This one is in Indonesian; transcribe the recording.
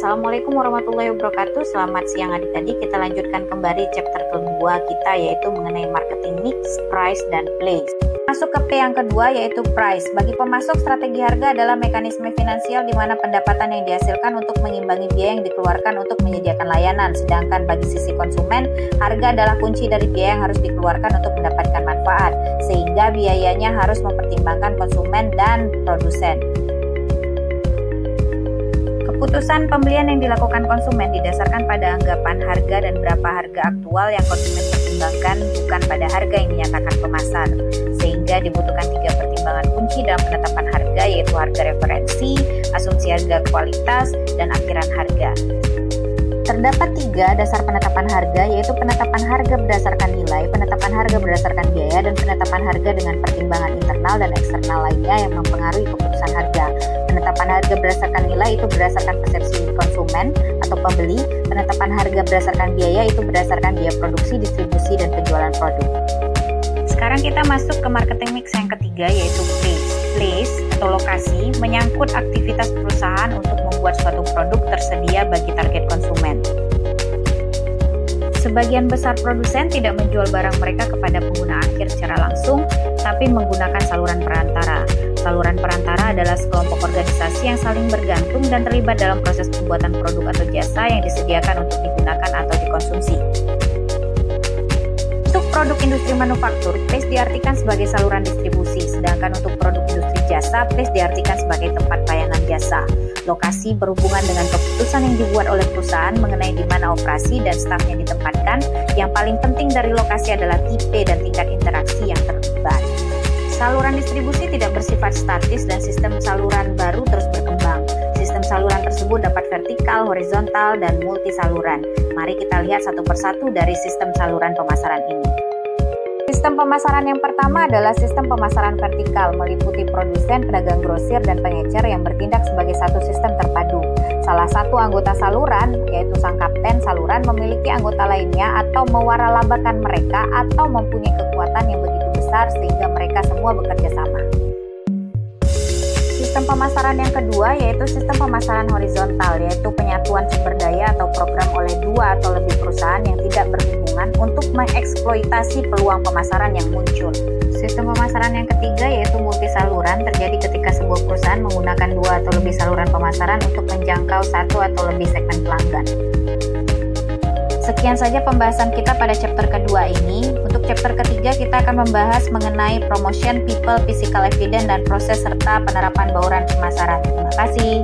Assalamualaikum warahmatullahi wabarakatuh. Selamat siang adik-adik. Kita lanjutkan kembali chapter kedua kita, yaitu mengenai marketing mix, price, dan place. Masuk ke P yang kedua, yaitu price. Bagi pemasok, strategi harga adalah mekanisme finansial di mana pendapatan yang dihasilkan untuk mengimbangi biaya yang dikeluarkan untuk menyediakan layanan. Sedangkan bagi sisi konsumen, harga adalah kunci dari biaya yang harus dikeluarkan untuk mendapatkan manfaat, sehingga biayanya harus mempertimbangkan konsumen dan produsen. Keputusan pembelian yang dilakukan konsumen didasarkan pada anggapan harga dan berapa harga aktual yang konsumen pertimbangkan, bukan pada harga yang dinyatakan pemasar. Sehingga dibutuhkan 3 pertimbangan kunci dalam penetapan harga, yaitu harga referensi, asumsi harga kualitas, dan akhiran harga. Terdapat 3 dasar penetapan harga, yaitu penetapan harga berdasarkan nilai, penetapan harga berdasarkan biaya, dan penetapan harga dengan pertimbangan internal dan eksternal lainnya yang mempengaruhi keputusan harga. Penetapan harga berdasarkan nilai itu berdasarkan persepsi konsumen atau pembeli. Penetapan harga berdasarkan biaya itu berdasarkan biaya produksi, distribusi, dan penjualan produk. Sekarang kita masuk ke marketing mix yang ketiga, yaitu place. Place atau lokasi menyangkut aktivitas perusahaan untuk membuat suatu produk tersedia bagi target konsumen. Sebagian besar produsen tidak menjual barang mereka kepada pengguna akhir secara langsung, tapi menggunakan saluran perantara. Saluran perantara adalah sekelompok organisasi yang saling bergantung dan terlibat dalam proses pembuatan produk atau jasa yang disediakan untuk digunakan atau dikonsumsi. Untuk produk industri manufaktur, place diartikan sebagai saluran distribusi, sedangkan untuk produk industri jasa, place diartikan sebagai tempat pelayanan jasa. Lokasi berhubungan dengan keputusan yang dibuat oleh perusahaan mengenai di mana operasi dan stafnya ditempatkan. Yang paling penting dari lokasi adalah tipe dan tingkat interaksi yang terlibat. Saluran distribusi tidak bersifat statis dan sistem saluran baru terus berkembang. Sistem saluran tersebut dapat vertikal, horizontal, dan multi saluran. Mari kita lihat satu persatu dari sistem saluran pemasaran ini. Sistem pemasaran yang pertama adalah sistem pemasaran vertikal, meliputi produsen, pedagang grosir, dan pengecer yang bertindak sebagai satu sistem terpadu. Salah satu anggota saluran, yaitu sang kapten saluran, memiliki anggota lainnya atau mewaralabakan mereka atau mempunyai kekuatan yang begitu besar sehingga mereka semua bekerja sama. Sistem pemasaran yang kedua yaitu sistem pemasaran horizontal, yaitu penyatuan sumber daya atau program oleh 2 atau lebih perusahaan yang tidak berhubungan untuk mengeksploitasi peluang pemasaran yang muncul. Sistem pemasaran yang ketiga yaitu multi saluran, terjadi ketika sebuah perusahaan menggunakan 2 atau lebih saluran pemasaran untuk menjangkau 1 atau lebih segmen pelanggan. Sekian saja pembahasan kita pada chapter kedua ini. Untuk chapter ketiga kita akan membahas mengenai promotion, people, physical evidence, dan proses serta penerapan bauran pemasaran. Terima kasih.